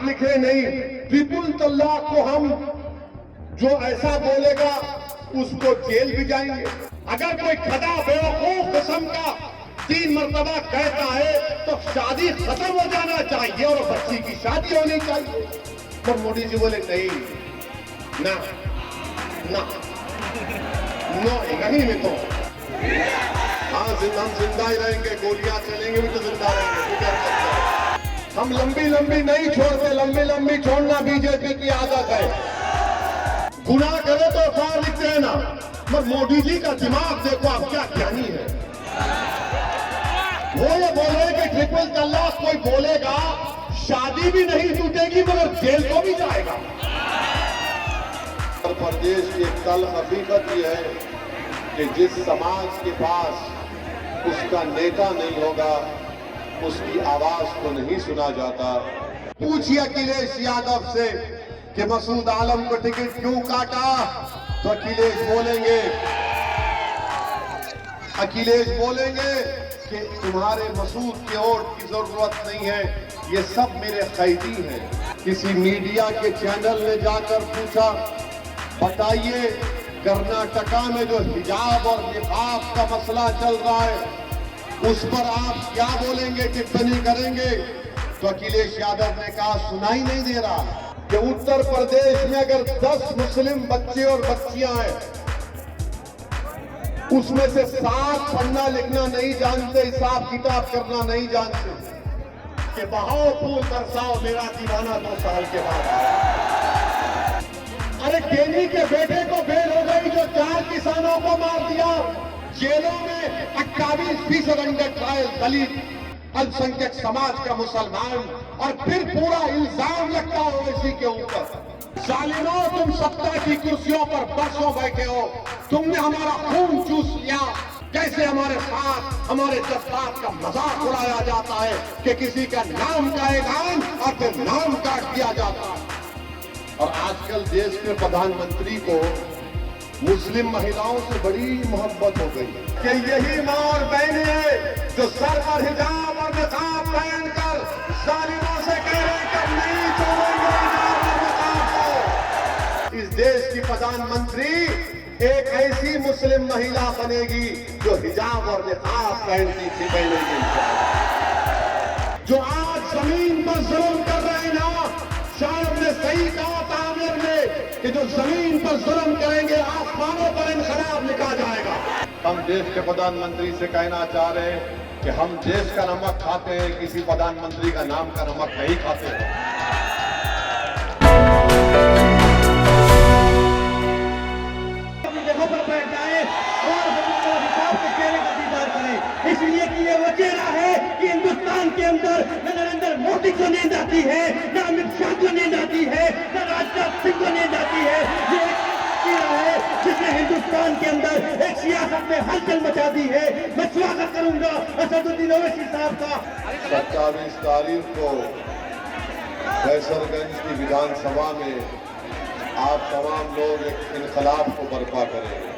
आप लिखे नहीं, ट्रिपल तलाक को हम जो ऐसा बोलेगा उसको जेल भी जाएंगे। अगर कोई खड़ा बेवकूफ किस्म का 3 मरतबा कहता है तो शादी खत्म हो जाना चाहिए और बच्ची की शादी होनी चाहिए। पर मोदी जी बोले नहीं, ना ना नो, नहीं में तो हाँ हम जिंदा ही रहेंगे, गोलियां चलेंगे भी तो जिंदा रहेंगे। हम लंबी लंबी नहीं छोड़ते, लंबी लंबी छोड़ना बीजेपी की आदत है। गुनाह करे तो अखबार लिखते हैं ना, मगर मोदी जी का दिमाग देखो आप क्या ज्ञानी है। वो ये बोले कि ट्रिपल तलाक कोई बोलेगा शादी भी नहीं टूटेगी मगर जेल को भी जाएगा। उत्तर प्रदेश की कल हकीकत ये है कि जिस समाज के पास उसका नेता नहीं होगा उसकी आवाज को नहीं सुना जाता। पूछिए अखिलेश यादव से कि मसूद आलम को टिकट क्यों काटा, तो अखिलेश बोलेंगे कि तुम्हारे मसूद के वोट की जरूरत नहीं है, ये सब मेरे कैदी हैं। किसी मीडिया के चैनल ने जाकर पूछा, बताइए कर्नाटका में जो हिजाब और निकाब का मसला चल रहा है उस पर आप क्या बोलेंगे, टिप्पणी करेंगे? तो अखिलेश यादव ने कहा सुनाई नहीं दे रहा कि उत्तर प्रदेश में अगर 10 मुस्लिम बच्चे और बच्चियां हैं उसमें से 7 पढ़ना लिखना नहीं जानते, हिसाब किताब करना नहीं जानते, कि बहाओ फूल बरसाओ मेरा दीवाना 2 साल के बाद। अरे केनी के बेटे को बेल हो गई जो 4 किसानों को मार दिया। जेलों में 28% अंडर ट्रायल दलित अल्पसंख्यक समाज का मुसलमान, और फिर पूरा इल्जाम लगता है ओवैसी के ऊपर। जालिमों, तुम सत्ता की कुर्सियों पर बरसों बैठे हो, तुमने हमारा खून चूस लिया। कैसे हमारे साथ हमारे जज्बात का मजाक उड़ाया जाता है कि किसी का नाम का ऐलान और फिर नाम काट दिया जाता है। और आजकल देश के प्रधानमंत्री को मुस्लिम महिलाओं से बड़ी मोहब्बत हो गई कि यही माँ और बहनें हैं जो सर पर हिजाब और निकाब पहनकर जालिमों से कह रहे हैं कि नहीं छोड़ेंगे हिजाब और निकाब को। इस देश की प्रधानमंत्री एक ऐसी मुस्लिम महिला बनेगी जो हिजाब और निकाब पहनती थी पहले की, जो आज जमीन पर जुल्म कर रहे हैं ना। शायद ने सही कहा तामीर में कि जो जमीन पर जुल्म करेंगे आसमानों पर इनकलाब लिखा जाएगा। हम देश के प्रधानमंत्री से कहना चाह रहे हैं कि हम देश का नमक खाते हैं, किसी प्रधानमंत्री का नाम का नमक नहीं खाते हैं। जगहों पर बैठ जाए और हिसाब के चेहरे का दीदार करें, इसलिए कि ये वो चेहरा है कि हिंदुस्तान के अंदर न नरेंद्र मोदी को नींद आती है, न अमित शाह को नींद आती है, न राजनाथ सिंह को नींद आती है। ये चेहरा है जिसने हिंदुस्तान के अंदर एक सियासत में हलचल मचा दी है। मैं स्वागत करूंगा असदुद्दीन ओवैसी साहब का। 27 तारीख को कैसरगंज की विधानसभा में आप तमाम लोग एक इनकलाब को बर्पा करेंगे।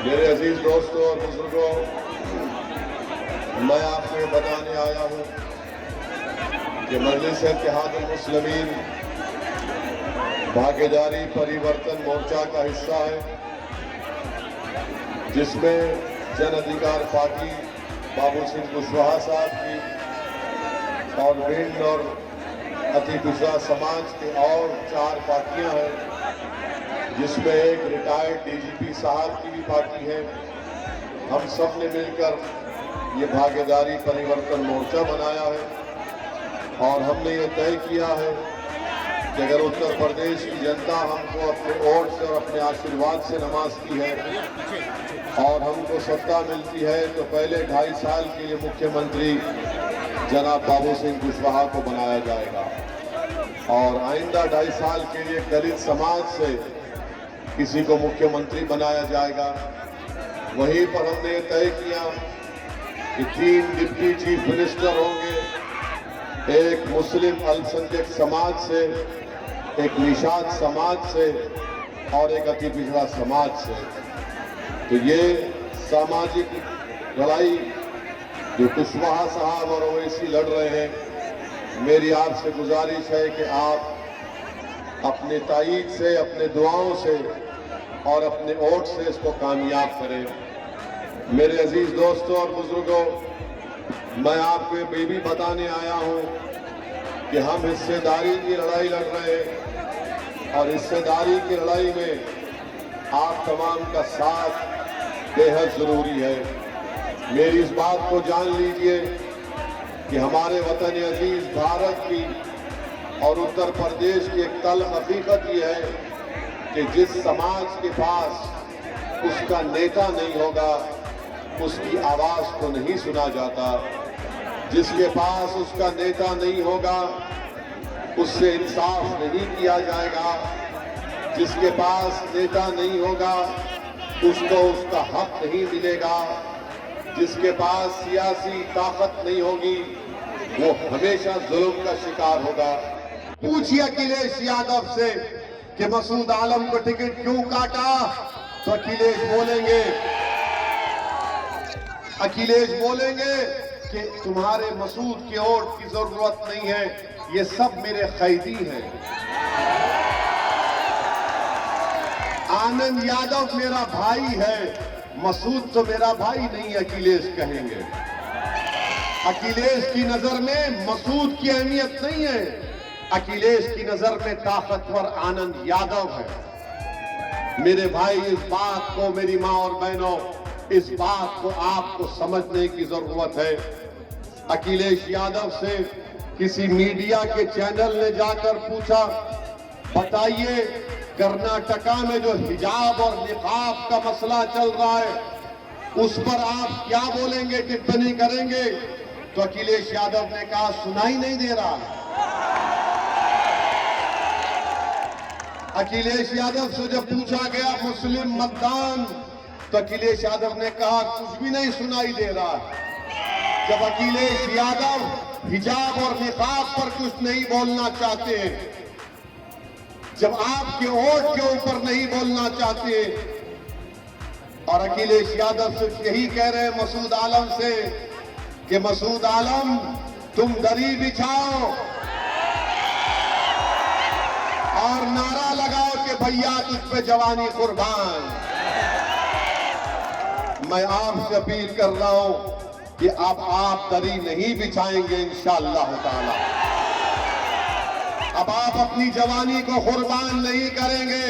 मेरे अजीज दोस्तों और बुजुर्गों, मैं आपको ये बताने आया हूँ कि मजलिस-ए-इत्तेहादुल मुस्लिमीन भागीदारी परिवर्तन मोर्चा का हिस्सा है, जिसमें जन अधिकार पार्टी बाबू सिंह कुशवाहा साहब की और भिंड और अति पिछड़ा समाज के और 4 पार्टियां हैं, जिसमें एक रिटायर्ड डीजीपी साहब की भी पार्टी है। हम सब ने मिलकर ये भागीदारी परिवर्तन मोर्चा बनाया है और हमने ये तय किया है कि अगर उत्तर प्रदेश की जनता हमको अपने वोट से और अपने आशीर्वाद से नवाजती है और हमको सत्ता मिलती है तो पहले 2.5 साल के लिए मुख्यमंत्री जनाब बाबू सिंह कुशवाहा को बनाया जाएगा और आइंदा 2.5 साल के लिए दलित समाज से किसी को मुख्यमंत्री बनाया जाएगा। वहीं पर हमने ये तय किया कि 3 डिप्टी चीफ मिनिस्टर होंगे, एक मुस्लिम अल्पसंख्यक समाज से, एक निषाद समाज से और एक अति पिछड़ा समाज से। तो ये सामाजिक लड़ाई जो कुशवाहा साहब और ओवैसी लड़ रहे हैं, मेरी आपसे गुजारिश है कि आप अपने ताईद से, अपने दुआओं से और अपने वोट से इसको कामयाब करें। मेरे अजीज दोस्तों और बुजुर्गों, मैं आपको ये भी बताने आया हूं कि हम हिस्सेदारी की लड़ाई लड़ रहे हैं और हिस्सेदारी की लड़ाई में आप तमाम का साथ बेहद जरूरी है। मेरी इस बात को जान लीजिए कि हमारे वतन अजीज भारत की और उत्तर प्रदेश की एक तल्ख हकीकत यह है कि जिस समाज के पास उसका नेता नहीं होगा उसकी आवाज को नहीं सुना जाता। जिसके पास उसका नेता नहीं होगा उससे इंसाफ नहीं किया जाएगा। जिसके पास नेता नहीं होगा उसको उसका हक नहीं मिलेगा। जिसके पास सियासी ताकत नहीं होगी वो हमेशा जुल्म का शिकार होगा। पूछिए अखिलेश यादव से कि मसूद आलम को टिकट क्यों काटा, तो अखिलेश बोलेंगे कि तुम्हारे मसूद के वोट की जरूरत नहीं है, ये सब मेरे कैदी हैं। आनंद यादव मेरा भाई है, मसूद तो मेरा भाई नहीं, अखिलेश कहेंगे। अखिलेश की नजर में मसूद की अहमियत नहीं है, अखिलेश की नजर में ताकतवर आनंद यादव है। मेरे भाई, इस बात को, मेरी मां और बहनों, इस बात को आपको समझने की जरूरत है। अखिलेश यादव से किसी मीडिया के चैनल ने जाकर पूछा, बताइए कर्नाटका में जो हिजाब और निकाब का मसला चल रहा है उस पर आप क्या बोलेंगे, टिप्पणी करेंगे? तो अखिलेश यादव ने कहा, सुनाई नहीं दे रहा। अखिलेश यादव से जब पूछा गया मुस्लिम मतदान, तो अखिलेश यादव ने कहा कुछ भी नहीं सुनाई दे रहा। जब अखिलेश यादव हिजाब और निकाब पर कुछ नहीं बोलना चाहते, जब आपके वोट के ऊपर नहीं बोलना चाहते, और अखिलेश यादव सिर्फ यही कह रहे हैं मसूद आलम से कि मसूद आलम तुम दरी बिछाओ और नारा लगाओ कि भैया तुझ पे जवानी कुर्बान। मैं आपसे अपील कर रहा हूं कि अब आप दरी नहीं बिछाएंगे इंशाअल्लाह ताला। अब आप अपनी जवानी को कुर्बान नहीं करेंगे।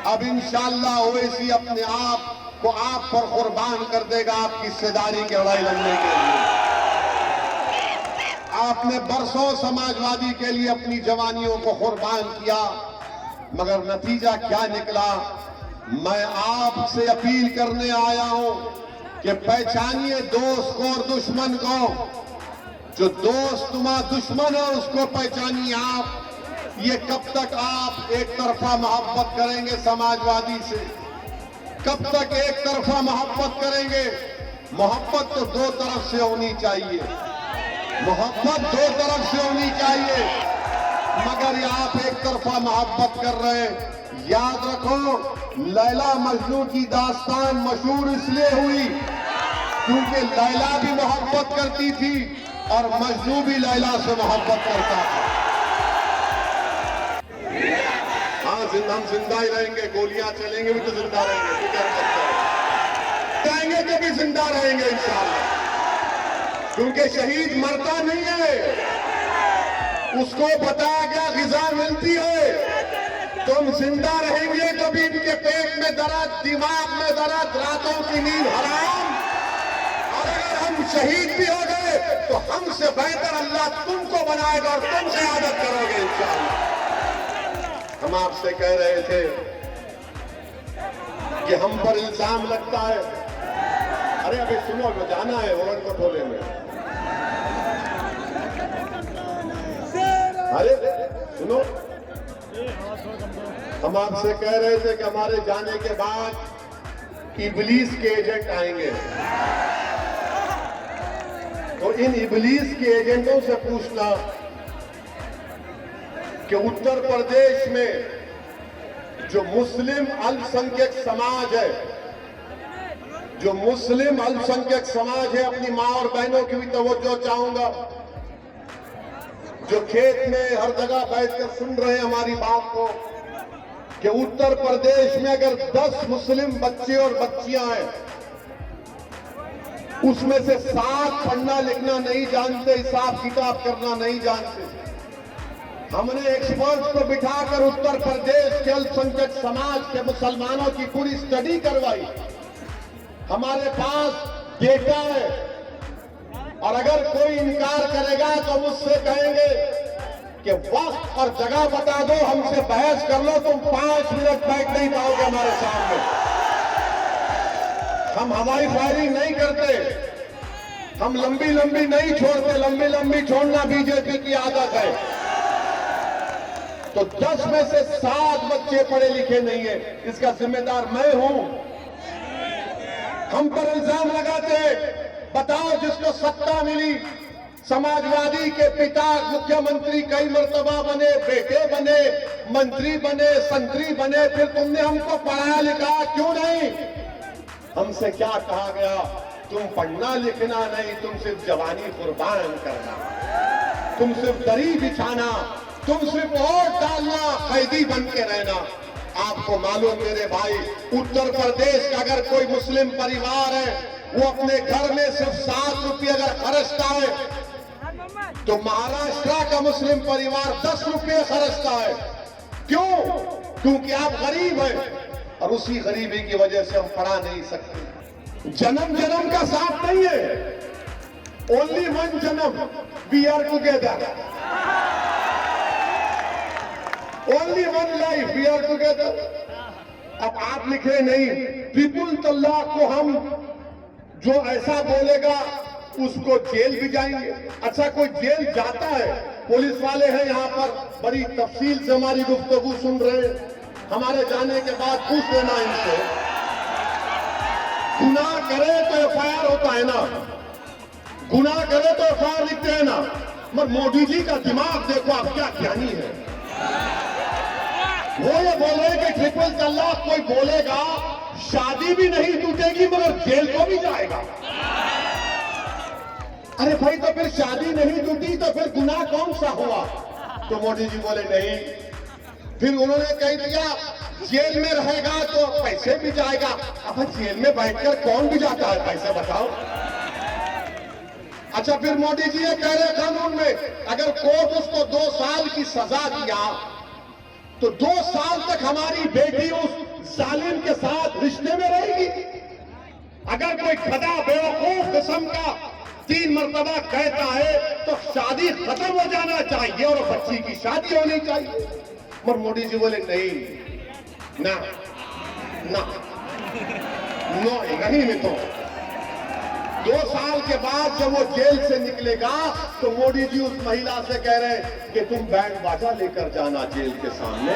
अब इंशाअल्लाह ओवैसी अपने आप को आप पर कुर्बान कर देगा आपकी हिस्सेदारी की लड़ाई लड़ने के लिए। आपने बरसों समाजवादी के लिए अपनी जवानियों को कुर्बान किया, मगर नतीजा क्या निकला? मैं आपसे अपील करने आया हूं कि पहचानिए दोस्त को और दुश्मन को। जो दोस्त तुम्हारा दुश्मन है उसको पहचानिए आप। ये कब तक आप एक तरफा मोहब्बत करेंगे समाजवादी से? कब तक एक तरफा मोहब्बत करेंगे? मोहब्बत तो दो तरफ से होनी चाहिए, मोहब्बत दो तरफ से होनी चाहिए, मगर ये आप एक तरफा मोहब्बत कर रहे हैं। याद रखो, लैला मजनू की दास्तान मशहूर इसलिए हुई क्योंकि लैला भी मोहब्बत करती थी और मजनू भी लैला से मोहब्बत करता था। हाँ, हम जिंदा ही रहेंगे, गोलियां चलेंगे भी तो जिंदा रहेंगे, फिक्र मत करो। जाएंगे तो भी जिंदा रहेंगे इंशाअल्लाह, क्योंकि शहीद मरता नहीं है, उसको बताया गया ग़िज़ा मिलती है। तुम जिंदा रहेंगे तो भी इनके पेट में दर्द, दिमाग में दर्द, रातों की नींद हराम। और अगर हम शहीद भी हो गए तो हमसे बेहतर अल्लाह तुमको बनाएगा और तुम क़यादत करोगे इंशाअल्लाह। हम आपसे कह रहे थे कि हम पर इल्जाम लगता है। अरे अभी सुनो, जाना है ओवन कटोले में। अरे सुनो, हम आपसे कह रहे थे कि हमारे जाने के बाद इबलीस के एजेंट आएंगे, तो इन इबलीस के एजेंटों से पूछना कि उत्तर प्रदेश में जो मुस्लिम अल्पसंख्यक समाज है, जो मुस्लिम अल्पसंख्यक समाज है, अपनी मां और बहनों की भी तवज्जो चाहूंगा जो खेत में हर जगह बैठकर सुन रहे हैं हमारी बात को, कि उत्तर प्रदेश में अगर 10 मुस्लिम बच्चे और बच्चियां हैं, उसमें से 7 पढ़ना लिखना नहीं जानते, हिसाब किताब करना नहीं जानते। हमने एक्सपर्ट्स को बिठाकर उत्तर प्रदेश के अल्पसंख्यक समाज के मुसलमानों की पूरी स्टडी करवाई। हमारे पास डेटा है, और अगर कोई इनकार करेगा तो मुझसे कहेंगे कि वक्त और जगह बता दो, हमसे बहस कर लो, तुम 5 मिनट बैठ नहीं पाओगे हमारे सामने। हम हवाई फायरिंग नहीं करते, हम लंबी लंबी नहीं छोड़ते, लंबी लंबी छोड़ना बीजेपी की आदत है। तो 10 में से 7 बच्चे पढ़े लिखे नहीं है, इसका जिम्मेदार मैं हूं। हम पर इल्जाम लगाते, बताओ जिसको सत्ता मिली, समाजवादी के पिता मुख्यमंत्री कई मर्तबा बने, बेटे बने, मंत्री बने, संतरी बने, फिर तुमने हमको पढ़ाया लिखा क्यों नहीं? हमसे क्या कहा गया? तुम पढ़ना लिखना नहीं, तुम सिर्फ जवानी कुर्बान करना, तुम सिर्फ दरी बिछाना, तुम सिर्फ वोट डालना, कैदी बन के रहना। आपको मालूम मेरे भाई, उत्तर प्रदेश का अगर कोई मुस्लिम परिवार है, वो अपने घर में सिर्फ 7 रुपये अगर खर्चता है, तो महाराष्ट्र का मुस्लिम परिवार 10 रुपये खर्चता है। क्यों? क्योंकि आप गरीब हैं, और उसी गरीबी की वजह से हम पढ़ा नहीं सकते। जन्म जन्म का साथ नहीं है, ओनली वन जन्म, we are together, only one life, we are together. अब आप लिखे नहीं, ट्रिपल तलाक को हम, जो ऐसा बोलेगा उसको जेल भी जाएंगे। अच्छा, कोई जेल जाता है, पुलिस वाले हैं यहाँ पर, बड़ी तफसील से हमारी गुफ्तगू सुन रहे हैं, हमारे जाने के बाद पूछ लेना इनसे। गुनाह करे तो एफआईआर होता है ना, गुनाह करे तो एफआईआर लिखते हैं ना। मगर मोदी जी का दिमाग देखो, आप क्या ज्ञानी है। वो ये बोले कि ट्रिपल तलाक कोई बोलेगा, शादी भी नहीं टूटेगी मगर जेल को भी जाएगा। अरे भाई, तो फिर शादी नहीं टूटी तो फिर गुनाह कौन सा हुआ? तो मोदी जी बोले नहीं। फिर उन्होंने कह दिया जेल में रहेगा तो पैसे भी जाएगा। अब जेल में बैठकर कौन भी जाता है पैसे, बताओ। अच्छा, फिर मोदी जी ये कह रहे कानून में, अगर कोर्ट उसको 2 साल की सजा दिया तो 2 साल तक हमारी बेटी उस जालिम के साथ रिश्ते में रहेगी। अगर कोई गधा बेवकूफ किस्म का 3 मरतबा कहता है तो शादी खत्म हो जाना चाहिए और बच्ची की शादी होनी चाहिए। मगर मोदी जी बोले नहीं, ना ना, नो, नहीं में तो 2 साल के बाद जब वो जेल से निकलेगा तो मोदी जी उस महिला से कह रहे हैं कि तुम बैंड बाजा लेकर जाना जेल के सामने,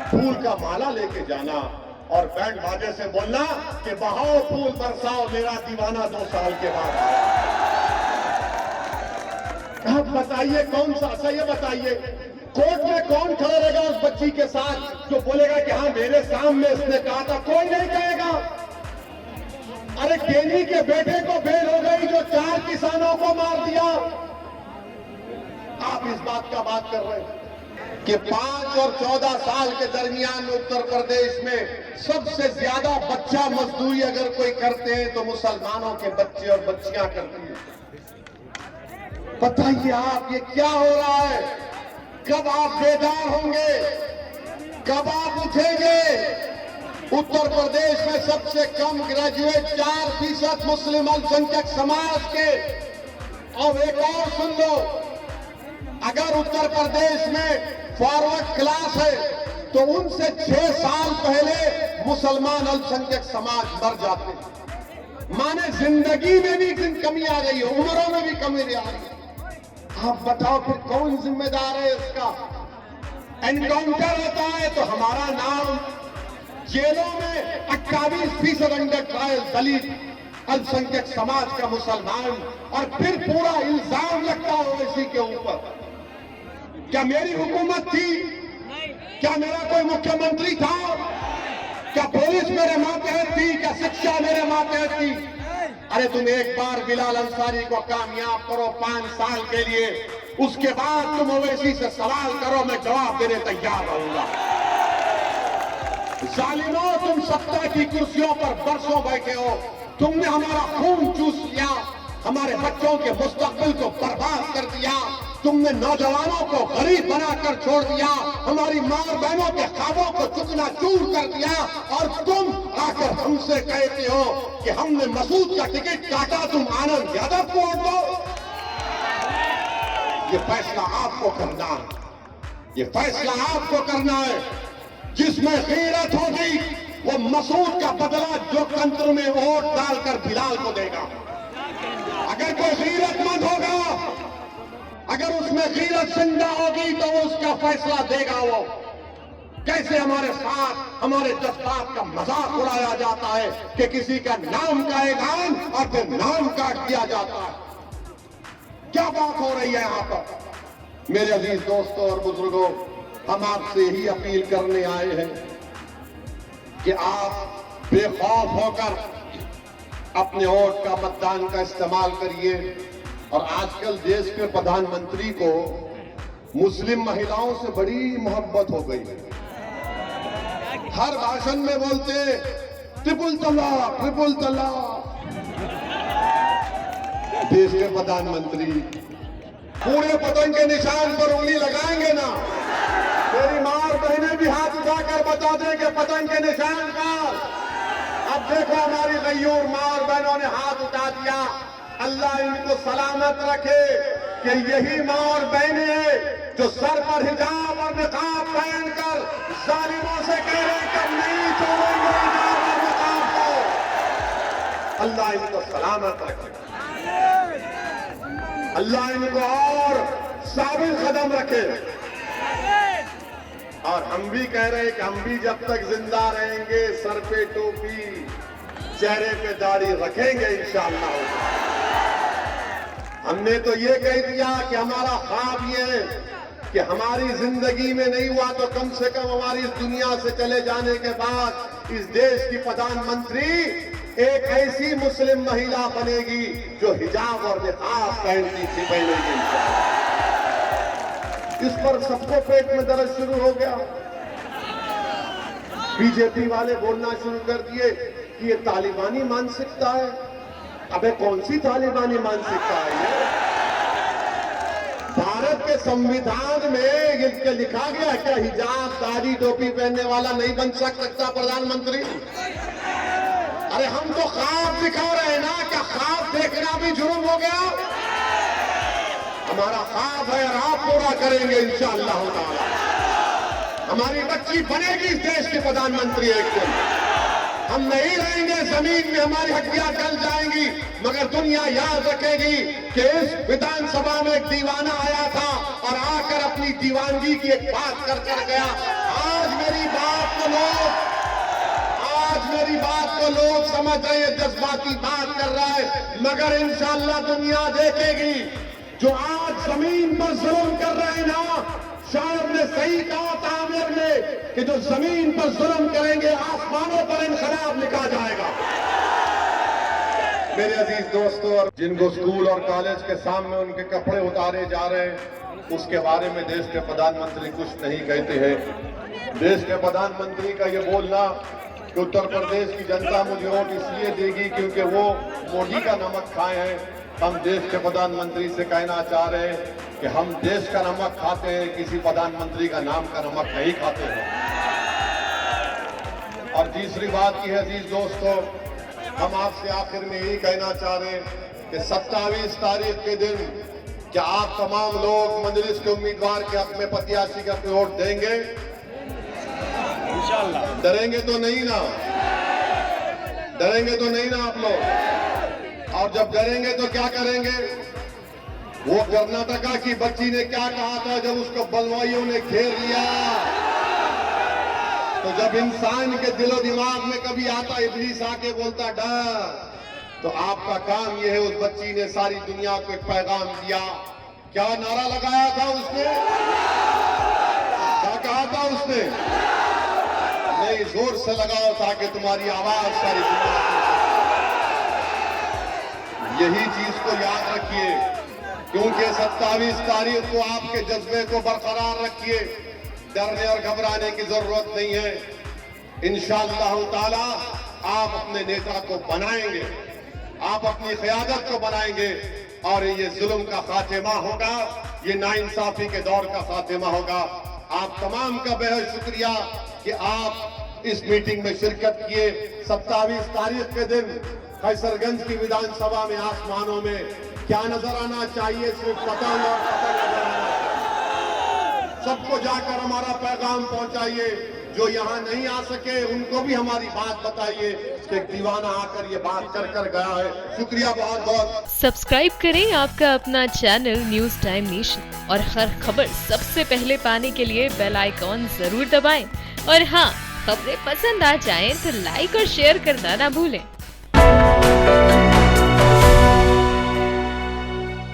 फूल का माला लेके जाना, और बैंड बाजे से बोलना कि बहाओ फूल बरसाओ मेरा दीवाना 2 साल के बाद। आप बताइए कौन सा? अच्छा ये बताइए, कोर्ट में कौन खड़ा रहेगा उस बच्ची के साथ जो बोलेगा कि हाँ मेरे सामने इसने कहा था? कोई नहीं कहेगा। अरे केनी के बेटे को बेल हो गई जो 4 किसानों को मार दिया। आप इस बात का बात कर रहे हैं कि 5 और 14 साल के दरमियान उत्तर प्रदेश में सबसे ज्यादा बच्चा मजदूरी अगर कोई करते हैं तो मुसलमानों के बच्चे और बच्चियां करती हैं। बताइए आप, ये क्या हो रहा है? कब आप बेदार होंगे? कब आप उठेंगे? उत्तर प्रदेश में सबसे कम ग्रेजुएट 4% मुस्लिम अल्पसंख्यक समाज के। और एक और सुन लो, अगर उत्तर प्रदेश में फॉरवर्ड क्लास है तो उनसे 6 साल पहले मुसलमान अल्पसंख्यक समाज मर जाते हैं। माने जिंदगी में भी कमी आ गई है, उम्रों में भी कमी आ रही है। आप बताओ फिर कौन जिम्मेदार है इसका? एनकाउंटर होता है तो हमारा नाम जेलों में 21% अंडर ट्रायल दलित अल्पसंख्यक समाज का मुसलमान, और फिर पूरा इल्जाम लगता है ओवैसी के ऊपर। क्या मेरी हुकूमत थी? क्या मेरा कोई मुख्यमंत्री था? क्या पुलिस मेरे मातहत थी? क्या शिक्षा मेरे मातहत थी? अरे तुम एक बार बिलाल अंसारी को कामयाब करो 5 साल के लिए, उसके बाद तुम ओवैसी से सवाल करो, मैं जवाब देने तैयार रहूंगा। जालिमों, तुम सत्ता की कुर्सियों पर बरसों बैठे हो, तुमने हमारा खून चूस लिया, हमारे बच्चों के मुस्तकबिल को बर्बाद कर दिया, तुमने नौजवानों को गरीब बनाकर छोड़ दिया, हमारी मां बहनों के ख्वाबों को चुकना चूर कर दिया, और तुम आकर हमसे कहते हो कि हमने मसूद का टिकट काटा, तुम आनंद यादव को वोट दो। ये फैसला आपको करना है, ये फैसला आपको करना है। जिसमें गैरत होगी वो मसूद का बदला जो तंत्र में वोट डालकर बिलाल को देगा। अगर कोई गैरतमंद होगा, अगर उसमें गैरत जिंदा होगी तो वो उसका फैसला देगा। वो कैसे हमारे साथ हमारे जज्बात का मजाक उड़ाया जाता है कि किसी का नाम का ऐलान और फिर नाम काट दिया जाता है। क्या बात हो रही है यहां पर? मेरे अजीज दोस्तों और बुजुर्गों, हम आपसे यही अपील करने आए हैं कि आप बेखौफ होकर अपने वोट का मतदान का इस्तेमाल करिए। और आजकल देश के प्रधानमंत्री को मुस्लिम महिलाओं से बड़ी मोहब्बत हो गई है। हर भाषण में बोलते ट्रिपल तलाक, ट्रिपल तलाक। देश के प्रधानमंत्री पूरे पतंग के निशान पर उंगली लगाएंगे ना? मेरी मां और बहनें भी हाथ उठाकर बता दें कि पतंग के निशान का। अब देखो हमारी गयूर मां और बहनों ने हाथ उठा दिया। अल्लाह इनको सलामत रखे कि यही मां और बहनें हैं जो सर पर हिजाब और निकाब पहनकर जालिमों से कह रहे हैं कि नहीं छोड़ेंगे हिजाब और निकाब को। अल्लाह इनको सलामत रखे, अल्लाह इनको और साबित कदम रखे। और हम भी कह रहे हैं कि हम भी जब तक जिंदा रहेंगे सर पे टोपी, चेहरे पे दाढ़ी रखेंगे इंशाअल्लाह। हमने तो ये कह दिया कि हमारा ख्वाब ये है कि हमारी जिंदगी में नहीं हुआ तो कम से कम हमारी इस दुनिया से चले जाने के बाद इस देश की प्रधानमंत्री एक ऐसी मुस्लिम महिला बनेगी जो हिजाब और निकाब पहनती थी, पहनेगी। इस पर सबको पेट में दर्द शुरू हो गया। बीजेपी वाले बोलना शुरू कर दिए कि ये तालिबानी मानसिकता है। अबे कौन सी तालिबानी मानसिकता है ये? भारत के संविधान में ये लिखा गया क्या हिजाब दाढ़ी टोपी पहनने वाला नहीं बन सकता प्रधानमंत्री? अरे हम तो ख्वाब दिखा रहे हैं ना, क्या ख्वाब देखना भी जुर्म हो गया? हमारा ख्वाब है और आप पूरा करेंगे इंशाअल्लाह ताला। हमारी बच्ची बनेगी इस देश की प्रधानमंत्री एक दिन। हम नहीं रहेंगे जमीन में, हमारी हड्डियां गल जाएंगी, मगर दुनिया याद रखेगी कि इस विधानसभा में एक दीवाना आया था और आकर अपनी दीवानगी की एक बात कर गया। आज मेरी बात को लोग समझ रहे हैं, जज्बाती बात कर रहा है, मगर इंशाअल्लाह दुनिया देखेगी जो आज जमीन पर जुल्म कर रहे हैं ना। शायर ने सही कहा था आमिर ने कि जो जमीन पर जुल्म करेंगे आसमानों पर इनकलाब लिखा जाएगा। मेरे अजीज दोस्तों, और जिनको स्कूल और कॉलेज के सामने उनके कपड़े उतारे जा रहे हैं उसके बारे में देश के प्रधानमंत्री कुछ नहीं कहते हैं। देश के प्रधानमंत्री का ये बोलना कि उत्तर प्रदेश की जनता मुझे वोट इसलिए देगी क्योंकि वो मोदी का नमक खाए हैं। हम देश के प्रधानमंत्री से कहना चाह रहे हैं कि हम देश का नमक खाते हैं, किसी प्रधानमंत्री का नाम का नमक नहीं खाते हैं। और तीसरी बात की है अजीज दोस्तों, हम आपसे आखिर में यही कहना चाह रहे हैं कि 27 तारीख के दिन क्या आप तमाम लोग मजलिस के उम्मीदवार के हक में प्रत्याशी का वोट देंगे? इंशाअल्लाह। डरेंगे तो नहीं ना? डरेंगे तो नहीं ना आप लोग? और जब डरेंगे तो क्या करेंगे? वो कर्नाटका की बच्ची ने क्या कहा था जब उसको बलवाइयों ने घेर लिया? तो जब इंसान के दिलो दिमाग में कभी आता इब्लीस आके बोलता डर, तो आपका काम यह है, उस बच्ची ने सारी दुनिया को एक पैगाम दिया। क्या नारा लगाया था उसने? क्या कहा था उसने? नहीं, जोर से लगाओ ताकि तुम्हारी आवाज सारी दुनिया को। यही चीज को याद रखिए क्योंकि 27 तारीख को आपके जज्बे को बरकरार रखिए, डरने और घबराने की जरूरत नहीं है। इंशाअल्लाह ताला आप अपने नेता को बनाएंगे, आप अपनी क़यादत को बनाएंगे और ये जुल्म का खात्मा होगा, ये नाइंसाफी के दौर का खात्मा होगा। आप तमाम का बेहद शुक्रिया कि आप इस मीटिंग में शिरकत किए। 27 तारीख के दिन कैसरगंज की विधानसभा में आसमानों में क्या नजर आना चाहिए? सिर्फ पतंग और पतंग नजर आना चाहिए। सबको जाकर हमारा पैगाम पहुंचाइए। जो यहाँ नहीं आ सके उनको भी हमारी बात बताइए। एक दीवाना आकर ये बात कर कर गया है। शुक्रिया बहुत बहुत। सब्सक्राइब करें आपका अपना चैनल न्यूज टाइम नेशन और हर खबर सबसे पहले पाने के लिए बेल आइकॉन जरूर दबाएं। और हाँ, खबरें पसंद आ जाएं तो लाइक और शेयर करना ना भूलें।